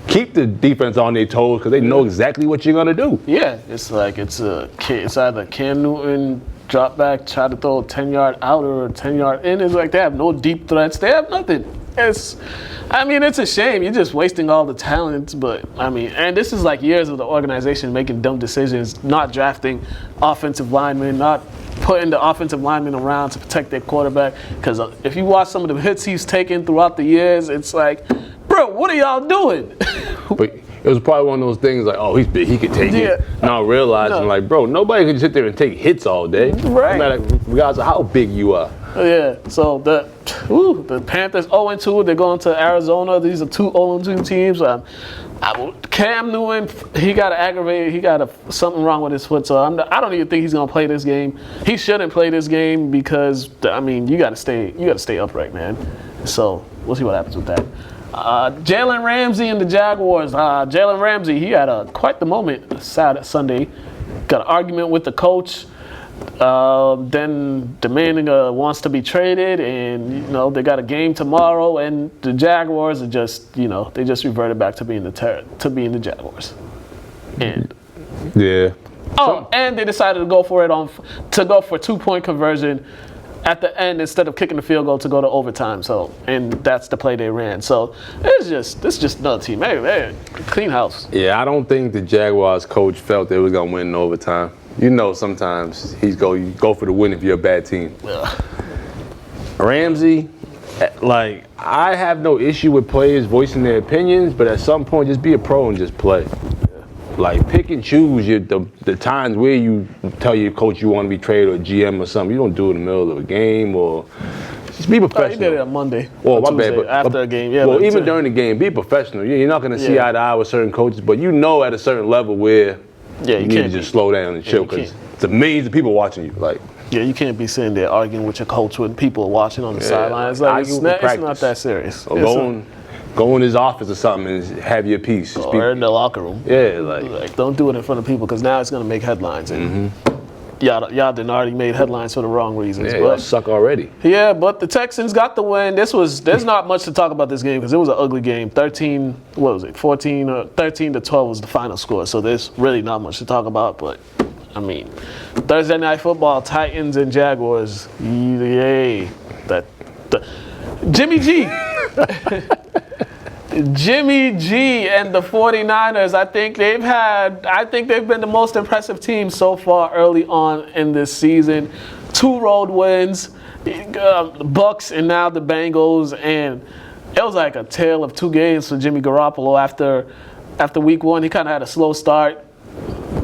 keep the defense on their toes because they know exactly what you're gonna do. Yeah, it's like it's either Cam Newton drop back, try to throw a 10-yard out or a 10-yard in. It's like they have no deep threats. They have nothing. It's a shame. You're just wasting all the talent. But and this is like years of the organization making dumb decisions, not drafting offensive linemen, not putting the offensive linemen around to protect their quarterback. Because if you watch some of the hits he's taken throughout the years, it's like, bro, what are y'all doing? But it was probably one of those things like, oh, he's big, he could take it. Now realizing, like, bro, nobody can sit there and take hits all day. Right. No matter, regardless of how big you are. Yeah, so the Panthers 0-2. They're going to Arizona. These are two 0-2 teams. Cam Newton, he got aggravated. He got something wrong with his foot. So I don't even think he's going to play this game. He shouldn't play this game because you got to stay upright, man. So we'll see what happens with that. Jalen Ramsey and the Jaguars. Jalen Ramsey, he had quite the moment Sunday. Got an argument with the coach. Then demanding wants to be traded, and they got a game tomorrow, and the Jaguars are just they just reverted back to being the Jaguars. And and they decided to go for 2-point conversion at the end instead of kicking the field goal to go to overtime. So, and that's the play they ran. So this is just another team. Hey, clean house. Yeah, I don't think the Jaguars coach felt they was gonna win in overtime. Sometimes you go for the win if you're a bad team. Ramsey, like, I have no issue with players voicing their opinions, but at some point, just be a pro and just play. Like, pick and choose the times where you tell your coach you want to be traded or GM or something. You don't do it in the middle of a game or just be professional. He did it on Monday. Well, my bad. After a game, yeah. Well, even during the game, be professional. You're not going to see eye to eye with certain coaches, but at a certain level where you need to just slow down and chill because it's millions of people watching you. Like, yeah, you can't be sitting there arguing with your coach when people are watching on the sidelines. Like, it's not that serious. Or go in his office or something and have your piece. Or in the locker room. Yeah, like don't do it in front of people because now it's going to make headlines. And y'all done already made headlines for the wrong reasons. Yeah, y'all suck already. Yeah, but the Texans got the win. There's not much to talk about this game because it was an ugly game. 13 to 12 was the final score. So there's really not much to talk about. But Thursday Night Football, Titans and Jaguars. Yay! Jimmy G. Jimmy G and the 49ers, I think they've been the most impressive team so far early on in this season. 2 road wins, the Bucks and now the Bengals, and it was like a tale of 2 games for Jimmy Garoppolo after week 1. He kind of had a slow start.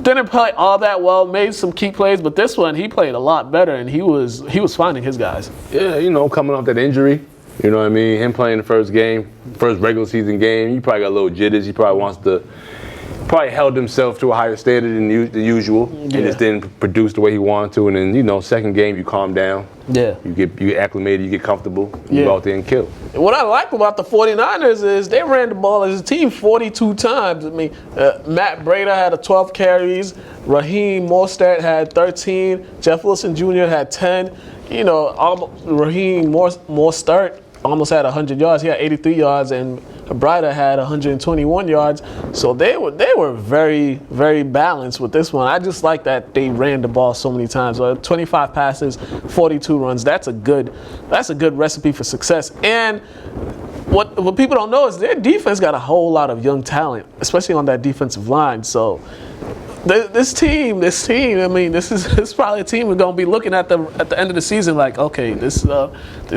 Didn't play all that well, made some key plays, but this one he played a lot better and he was finding his guys. Yeah, coming off that injury. You know what I mean? Him playing the first regular season game, he probably got a little jitters. He probably held himself to a higher standard than the usual and just didn't produce the way he wanted to. And then, second game, you calm down. Yeah. You get acclimated, you get comfortable, you go out there and kill. What I like about the 49ers is they ran the ball as a team 42 times. Matt Breida had 12 carries. Raheem Mostert had 13. Jeff Wilson Jr. had 10. Raheem Mostert almost had 100 yards. He had 83 yards, and Breida had 121 yards. So they were very, very balanced with this one. I just like that they ran the ball so many times. 25 passes, 42 runs. That's a good recipe for success. And what people don't know is their defense got a whole lot of young talent, especially on that defensive line. So This team. I mean, this is probably a team we're gonna be looking at the end of the season like, okay, this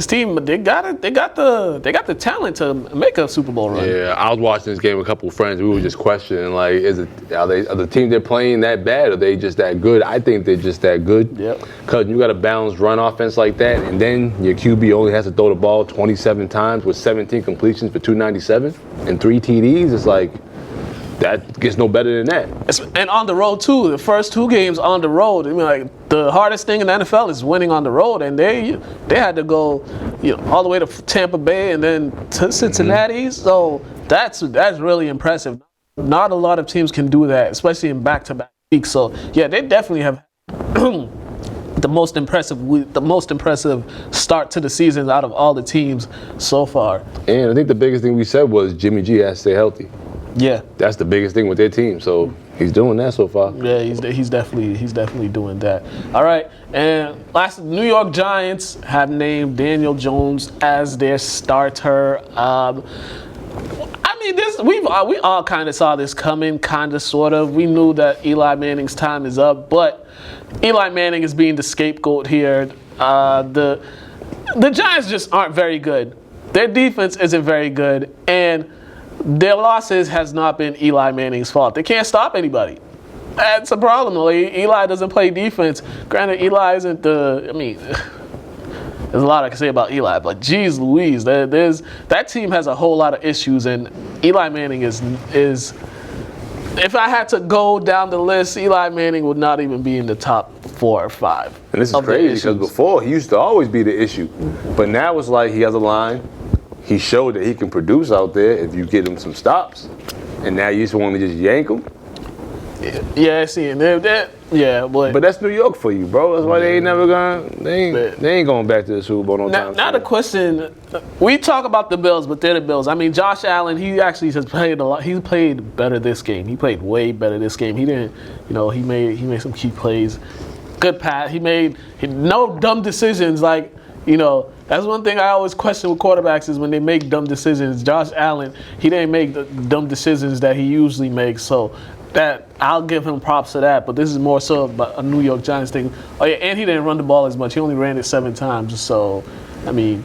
team, they got the talent to make a Super Bowl run. Yeah, I was watching this game with a couple of friends. We were just questioning, like, are the team they're playing that bad? Or are they just that good? I think they're just that good. Yep. Because you got a balanced run offense like that, and then your QB only has to throw the ball 27 times with 17 completions for 297 and 3 TDs. It's like, that gets no better than that. And on the road too. The first 2 games on the road. I mean, like, the hardest thing in the NFL is winning on the road, and they had to go, all the way to Tampa Bay and then to Cincinnati. Mm-hmm. So that's really impressive. Not a lot of teams can do that, especially in back-to-back weeks. So yeah, they definitely have the most impressive start to the season out of all the teams so far. And I think the biggest thing we said was Jimmy G has to stay healthy. Yeah, that's the biggest thing with their team. So he's doing that so far. Yeah, he's definitely doing that. All right, and last, New York Giants have named Daniel Jones as their starter. I mean, we all kind of saw this coming, kind of, sort of. We knew that Eli Manning's time is up, but Eli Manning is being the scapegoat here. The Giants just aren't very good. Their defense isn't very good, and their losses has not been Eli Manning's fault. They can't stop anybody. That's a problem. Eli doesn't play defense. Granted, Eli isn't there's a lot I can say about Eli, but geez Louise, that team has a whole lot of issues, and Eli Manning is if I had to go down the list, Eli Manning would not even be in the top 4 or 5. And this is crazy because before he used to always be the issue, but now it's like he has a line. He showed that he can produce out there if you get him some stops, and now you just want to just yank him. Yeah, I see, and but that's New York for you, bro. That's why they ain't never gone. They ain't going back to the Super Bowl no time. Now the question, we talk about the Bills, but they're the Bills. I mean, Josh Allen, he actually has played a lot. He played better this game. He played way better this game. He didn't, he made some key plays. Good pass. He made no dumb decisions. Like, that's one thing I always question with quarterbacks is when they make dumb decisions. Josh Allen, he didn't make the dumb decisions that he usually makes. So that I'll give him props to that. But this is more so about a New York Giants thing. Oh yeah, and he didn't run the ball as much. He only ran it 7 times. So, I mean,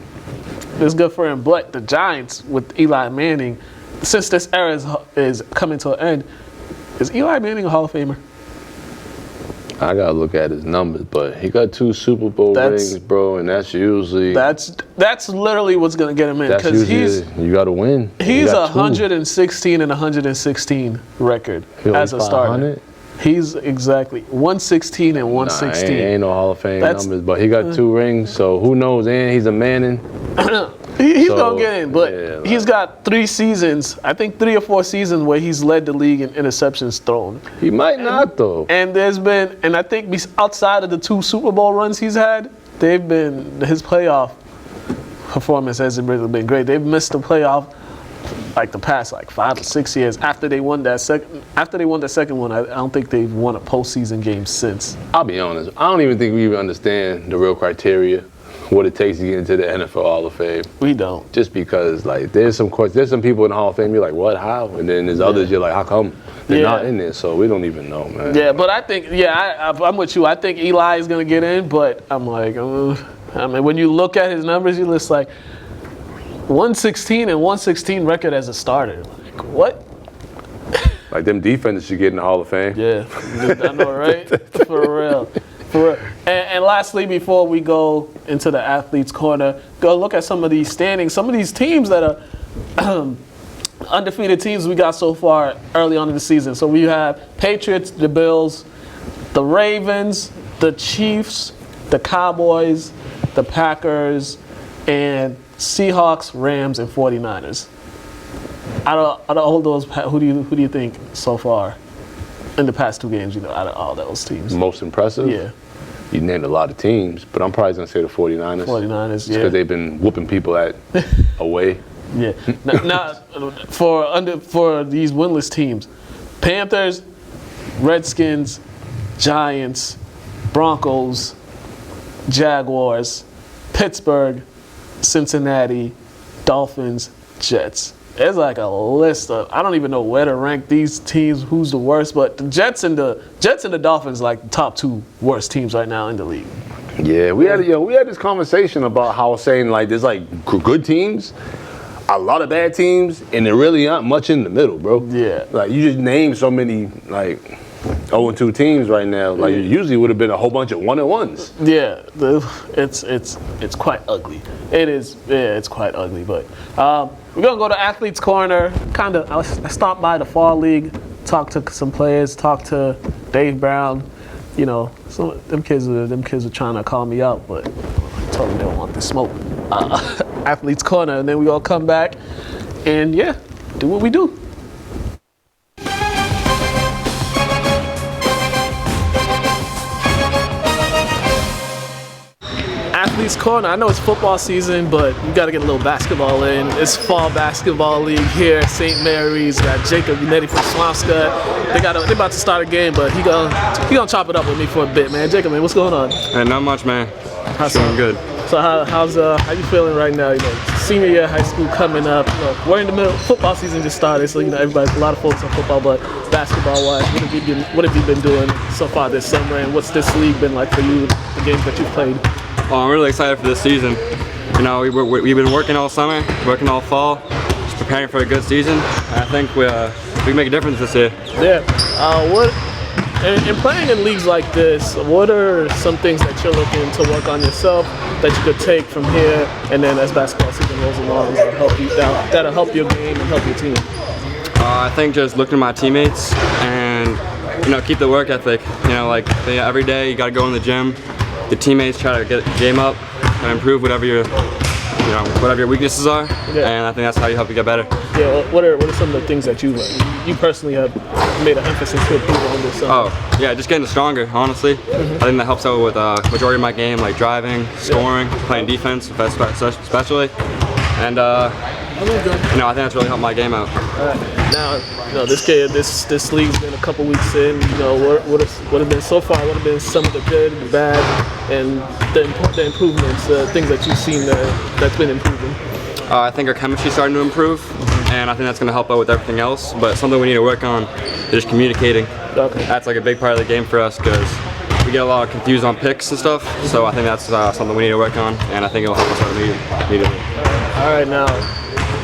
it's good for him. But the Giants with Eli Manning, since this era is coming to an end, is Eli Manning a Hall of Famer? I gotta look at his numbers, but he got 2 Super Bowl rings, bro, and that's usually that's literally what's gonna get him in, because you gotta win. He's 116 and 116 record as a starter. He's exactly 116 and 116. Ain't no Hall of Fame numbers, but he got 2 rings, so who knows? And he's a Manning. He's gonna get in, but he's got 3 seasons, I think 3 or 4 seasons where he's led the league in interceptions thrown. He might not though. And I think outside of the 2 Super Bowl runs he's had, his playoff performance hasn't really been great. They've missed the playoff like the past 5 or 6 years. After they won that second one, I don't think they've won a postseason game since. I'll be honest, I don't even think we even understand the real criteria, what it takes to get into the NFL Hall of Fame. We don't. Just because, there's some people in the Hall of Fame, you're like, what, how? And then there's others, you're like, how come they're not in there? So we don't even know, man. Yeah, but I think, I'm with you. I think Eli is going to get in, but I'm like, when you look at his numbers, you're just like, 116 and 116 record as a starter. Like, what? Like, them defenders should get in the Hall of Fame. Yeah, I know, right? For real. And lastly, before we go into the athletes' corner, go look at some of these standings. Some of these teams that are undefeated teams we got so far early on in the season. So we have Patriots, the Bills, the Ravens, the Chiefs, the Cowboys, the Packers, and Seahawks, Rams, and 49ers. Out of all those, who do you think so far in the past 2 games, out of all those teams? Most impressive? Yeah. You named a lot of teams, but I'm probably going to say the 49ers. 49ers, yeah. Because they've been whooping people away. Yeah. Now, for these winless teams, Panthers, Redskins, Giants, Broncos, Jaguars, Pittsburgh, Cincinnati, Dolphins, Jets. It's like a list of, I don't even know where to rank these teams, who's the worst, but the Jets and the Dolphins like the top 2 worst teams right now in the league. Yeah, we had this conversation about how saying like there's like good teams, a lot of bad teams, and there really aren't much in the middle, bro. Yeah. Like you just named so many like 0-2 teams right now. Like it usually would have been a whole bunch of 1-1s. Yeah, it's quite ugly. It is. Yeah, it's quite ugly. But we're gonna go to Athletes Corner. I stopped by the Fall League, talked to some players, talked to Dave Brown. You know, some of them kids were trying to call me out, but I told them they don't want the smoke. Athletes Corner, and then we all come back and yeah, do what we do. Athletes Corner. I know it's football season, but you got to get a little basketball in. It's fall basketball league here at St. Mary's. Got Jacob Unetti from Swampscott. They about to start a game, but he gonna chop it up with me for a bit, man. Jacob, man, what's going on? Hey, not much, man. How's Doing good. So how you feeling right now? You know, senior year of high school coming up. You know, we're in the middle. Football season just started, so you know a lot of folks on football, but basketball-wise, what have you been doing so far this summer, and what's this league been like for you? The games that you've played. Oh, I'm really excited for this season. You know, we've been working all summer, working all fall, just preparing for a good season. And I think we can make a difference this year. Yeah. In playing in leagues like this, what are some things that you're looking to work on yourself that you could take from here, and then as basketball season rolls along, that'll help your game and help your team? I think just looking at my teammates and keep the work ethic. Every day you got to go in the gym. The teammates try to get the game up and improve whatever your weaknesses are, and I think that's how you help you get better. Yeah, what are some of the things that you personally have made an emphasis to improve on this summer? Oh, yeah, just getting stronger, honestly. I think that helps out with majority of my game, like driving, scoring, playing defense, especially. And I think that's really helped my game out. Now, this league's been a couple weeks in. What have been so far? What have been some of the good, the bad, and the improvements, things that you've seen that's been improving? I think our chemistry's starting to improve, and I think that's going to help out with everything else. But something we need to work on is communicating. Okay. That's like a big part of the game for us because we get a lot of confused on picks and stuff. So I think that's something we need to work on, and I think it'll help us out immediately. All right, now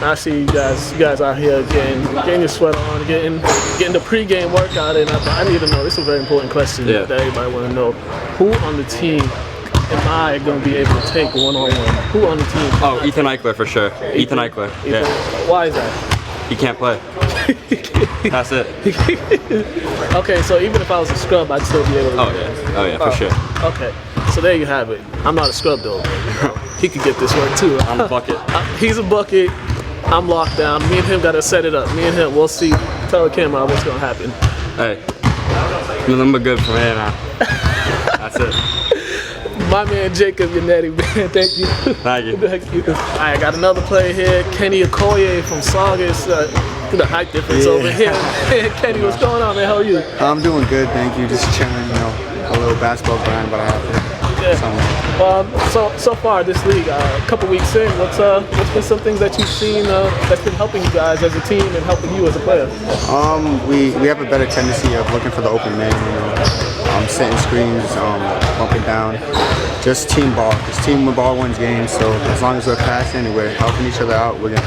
I see you guys out here getting your sweat on, getting the pregame workout in. I need to know. This is a very important question that everybody want to know. Who on the team am I going to be able to take one-on-one? Who on the team? Oh, Ethan Eichler for sure. Ethan Eichler. Yeah. Why is that? He can't play. That's it. Okay, so even if I was a scrub, I'd still be able to. Oh yeah, for sure. Okay, so there you have it. I'm not a scrub though. He could get this work too. I'm a bucket. He's a bucket. I'm locked down. Me and him got to set it up. Me and him, we'll see. Tell the camera what's going to happen. Hey, I'm good from here now. That's it. My man Jacob Unetti, man, thank you. Thank you. Thank you. I got another player here, Kenny Okoye from Saugus. The height difference over here. Kenny, what's going on, man? How are you? I'm doing good, thank you. Just chilling, a little basketball grind, but I have to. So far this league, a couple weeks in, what's been some things that you've seen that's been helping you guys as a team and helping you as a player? We have a better tendency of looking for the open man, setting screens, bumping down. Just team ball. Just team ball wins games. So as long as we're passing and we're helping each other out, we'll be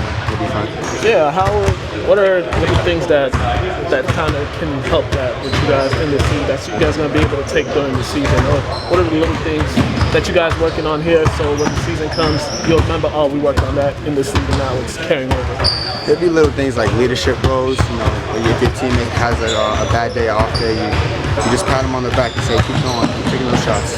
fine. Yeah. What are the things that kind of can help that with you guys in this league that you guys are gonna be able to take during the season? Or what are the little things that you guys working on here so when the season comes, you'll remember, oh, we worked on that in this season, now it's carrying over? There'll be little things like leadership roles. If your teammate has a bad day, off day, you just pat him on the back and say, keep going, keep taking those shots.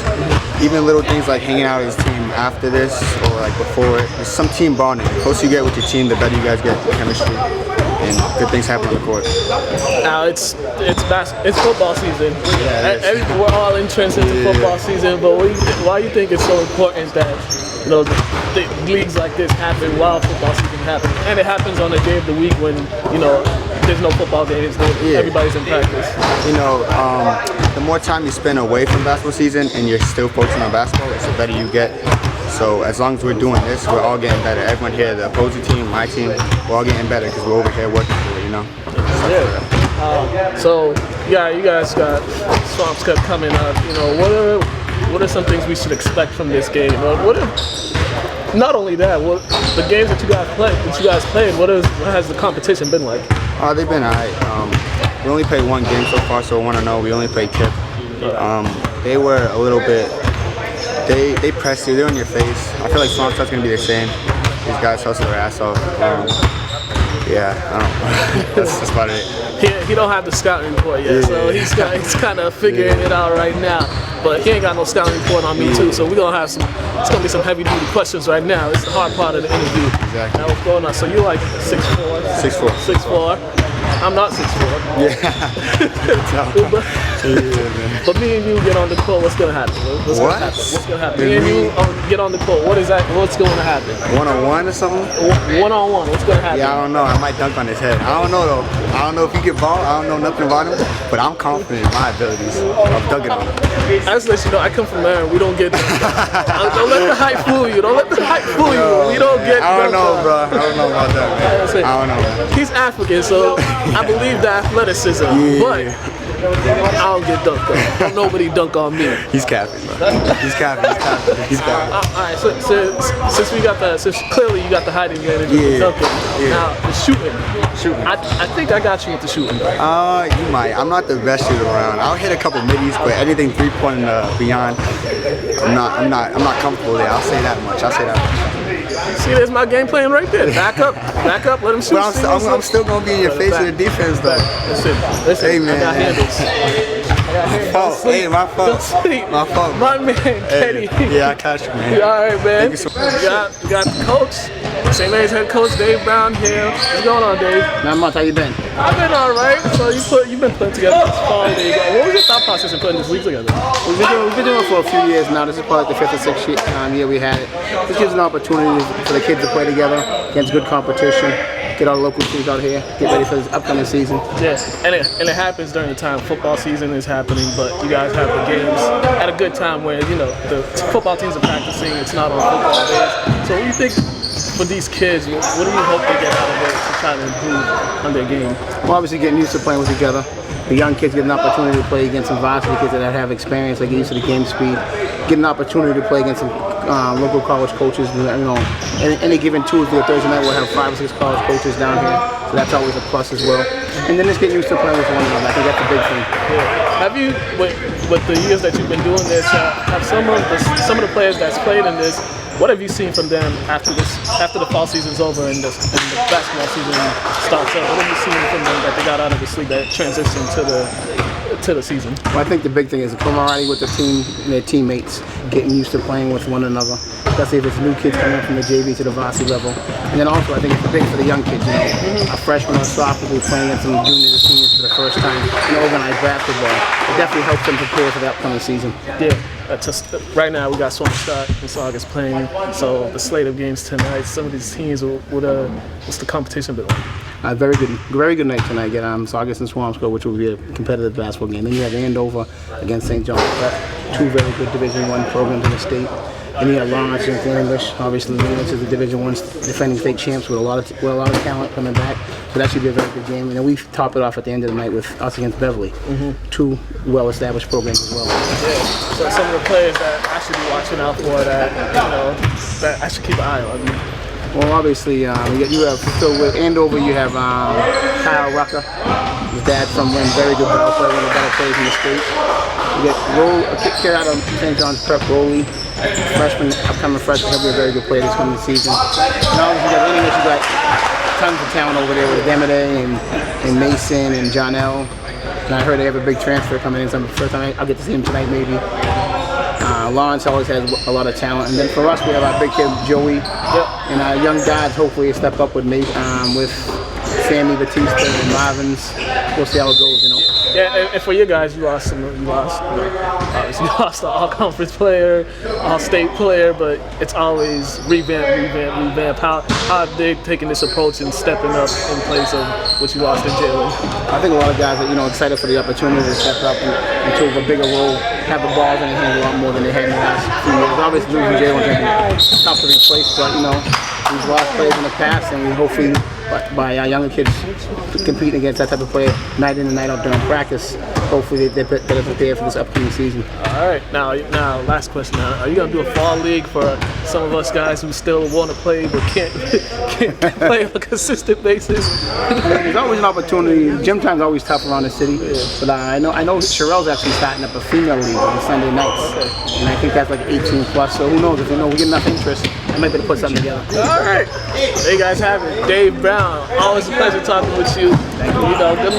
Even little things like hanging out with his team after this or like before it. There's some team bonding. The closer you get with your team, the better you guys get chemistry, and good things happen on the court. Now it's football season. Yeah, we're all entrenched into football season, but why do you think it's so important that the leagues like this happen while football season happens, and it happens on a day of the week when there's no football games, everybody's in practice. The more time you spend away from basketball season and you're still focusing on basketball, the better you get. So as long as we're doing this, we're all getting better. Everyone here, the opposing team, my team, we're all getting better because we're over here working for it, you know? So yeah, you guys got Swamp's Cup coming up. You know, what are some things we should expect from this game? Not only that, the games that you guys played, what has the competition been like? They've been alright. We only played one game so far, so I want to know. We only played Kip. They were a little bit. They pressed you. They're in your face. I feel like Swamp's Cup's gonna be the same. These guys hustle their ass off. Yeah, I don't know. That's about it. He don't have the scouting report yet, so he's kind of figuring it out right now. But he ain't got no scouting report on me too, so we're gonna have it's gonna be some heavy duty questions right now. It's the hard part of the interview. Exactly. Now what's going on? So you're like 6'4". 6'4". 6'4". I'm not 6'4". Yeah. But me and you get on the court, what's gonna happen? What's gonna happen? Me and you get on the court. What's going to happen? 1-on-1 or something? 1-on-1. What's gonna happen? Yeah, I don't know. I might dunk on his head. I don't know though. I don't know if he get ball. I don't know nothing about him. But I'm confident in my abilities of dunking on him. I just let you know, I come from there. We don't get. Don't let the hype fool you. Don't let the hype fool you. We don't get. I don't know, bro. I don't know about that, man. I don't know, man. He's African, so I believe the athleticism, but I don't get dunked on. Don't nobody dunk on me. He's capping, bro. He's capping. All right, so since clearly you got the height advantage with dunking. Now the shooting. I think I got you with the shooting. You might. I'm not the best shooter around. I'll hit a couple middies, but anything 3-point and beyond, I'm not comfortable there. I'll say that much. See, there's my game plan right there. Back up, let him shoot. But I'm still gonna be in your face with the defense, though. Listen, hey, man. I got handles. My fault. My man, Kenny. Yeah, I catch you, man. All right, man. Thank you so much. You got the coach, St. Mary's head coach Dave Brown here. What's going on, Dave? Not much. How you been? I've been all right. So you've been putting together this fall league. What was your thought process in putting this league together? We've been doing it for a few years now. This is probably the 5th or 6th year we had it. This gives an opportunity for the kids to play together against good competition. Get our local teams out here, get ready for this upcoming season. Yes, and it happens during the time football season is happening, but you guys have the games at a good time where, you know, the football teams are practicing, it's not on football days. So what do you think for these kids, what do you hope they get out of it to try to improve on their game? Well, obviously getting used to playing with each other. The young kids get an opportunity to play against some varsity kids that have experience, they get used to the game speed. Get an opportunity to play against some local college coaches. You know, any given Tuesday or Thursday night we'll have 5 or 6 college coaches down here, so that's always a plus as well. And then just get used to playing with one another. I think that's a big thing. Yeah. Have you, with the years that you've been doing this, have some of the players that's played in this, what have you seen from them after the fall season's over and the basketball season starts up? What have you seen from them that they got out of the sleep that transitioned to the season? Well, I think the big thing is the camaraderie with the team and their teammates, getting used to playing with one another, especially if it's new kids coming from the JV to the varsity level. And then also I think it's big for the young kids, you know, a freshman or sophomore will be playing against some juniors or seniors for the first time in organized basketball. It definitely helps them prepare for the upcoming season. Yeah. Right now we got Swamp's Cup and Saugus playing, so the slate of games tonight, some of these teams, what's the competition been like? Very good night tonight. Get Saugus and Swampscott, which will be a competitive basketball game. Then you have Andover against St. John's Prep, 2 very good Division I programs in the state. And you have Lawrence and English. Obviously, Lynn is the Division I defending state champs with a lot of talent coming back. So that should be a very good game. And then we top it off at the end of the night with us against Beverly, 2 well-established programs as well. Yeah. So some of the players that I should be watching out for that I should keep an eye on. Well, obviously, you have with Andover. You have Kyle Rucker, his dad from Lynn, very good ball player, one of the better players in the state. You get a kid out of St. John's Prep, Rowley, upcoming freshman. He'll be a very good player this coming season. And obviously, you got English. You got tons of talent over there with Demide and Mason and John L. And I heard they have a big transfer coming in. First time I'll get to see him tonight, maybe. Lawrence always has a lot of talent, and then for us we have our big kid Joey, and our young guys hopefully step up with me, with Sammy, Batista, and Marvin's. We'll see how it goes, you know. Yeah, and for you guys, you lost obviously you lost an all-conference player, all-state player, but it's always revamp. How have they taken this approach and stepping up in place of what you lost in Jalen? I think a lot of guys are, excited for the opportunity to step up into a bigger role, have the balls in their hands a lot more than they had in the last few years. Obviously, losing Jalen can be tough to replace, but we've lost players in the past, and we hopefully by our younger kids competing against that type of player night in and night out during practice. Hopefully they're better prepared for this upcoming season. All right, now last question. Now, are you gonna do a fall league for some of us guys who still want to play but can't play on a consistent basis? There's always an opportunity. Gym time's always tough around the city, but I know Sherelle's actually starting up a female league on Sunday nights, and I think that's like 18 plus. So who knows? If we get enough interest, I might be able to put something together. All right, there you guys have it. Dave Brown, always a pleasure talking with you. Thank you. Good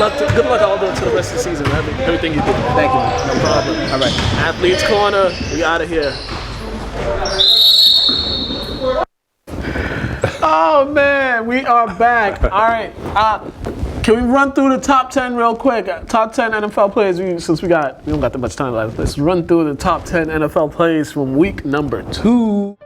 luck all to the rest of the season. Everything you do. Thank you. No problem. All right. Athletes Corner, we out of here. Oh man, we are back. All right. Can we run through the top 10 real quick? Top 10 NFL players. Since we don't got that much time left, let's run through the top 10 NFL plays from week number 2.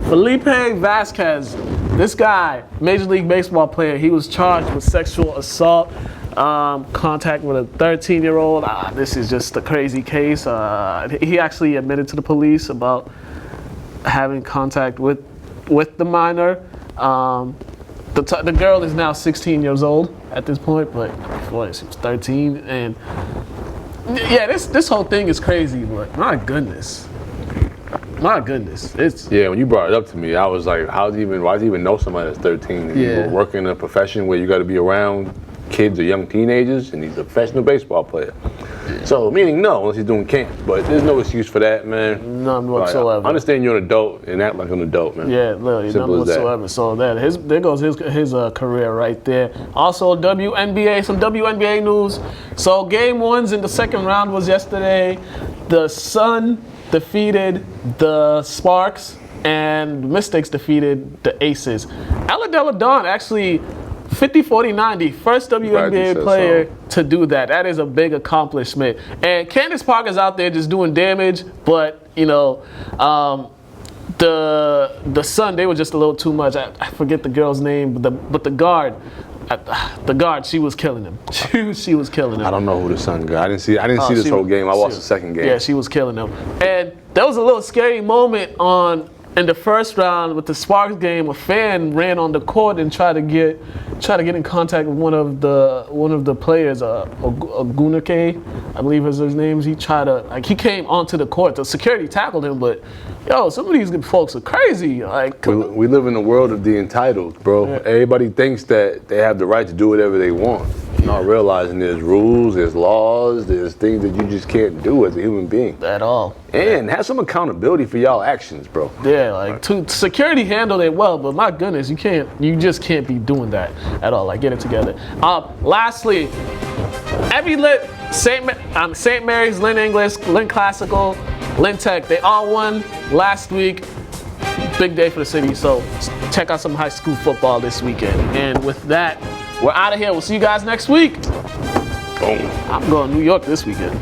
Felipe Vasquez, this guy, Major League Baseball player, he was charged with sexual assault, contact with a 13-year-old. This is just a crazy case. He actually admitted to the police about having contact with the minor. The girl is now 16 years old at this point, but before she was 13. And yeah, this whole thing is crazy, but my goodness. My goodness, when you brought it up to me, I was like, why does he even know somebody that's 13? And you work in a profession where you got to be around kids or young teenagers, and he's a professional baseball player. So, meaning no, unless he's doing camp. But there's no excuse for that, man. None whatsoever. I understand you're an adult and act like an adult, man. Yeah, literally, none whatsoever. That. So there goes his career right there. Also, WNBA, some WNBA news. So game 1s in the second round was yesterday. The Sun defeated the Sparks, and Mystics defeated the Aces. Aladella Dawn actually 50-40-90, first WNBA player to do that. That is a big accomplishment. And Candace Parker's out there just doing damage, but the Sun, they were just a little too much. I forget the girl's name, but the guard, she was killing him. She was killing him. I don't know who the Sun got. I didn't see this whole game. I watched the second game. Yeah, she was killing him. And there was a little scary moment in the first round with the Sparks game. A fan ran on the court and tried to get in contact with one of the players, Ogunake, I believe is his name. He came onto the court. The security tackled him, but some of these folks are crazy. We live in a world of the entitled, bro. Yeah. Everybody thinks that they have the right to do whatever they want. Not realizing there's rules, there's laws, there's things that you just can't do as a human being. At all. And have some accountability for y'all actions, bro. Yeah, security handled it well, but my goodness, you just can't be doing that at all. Get it together. Lastly, every St. Mary's, Lynn English, Lynn Classical, Lynn Tech, they all won last week. Big day for the city, so check out some high school football this weekend. And with that, we're out of here. We'll see you guys next week. Boom. I'm going to New York this weekend.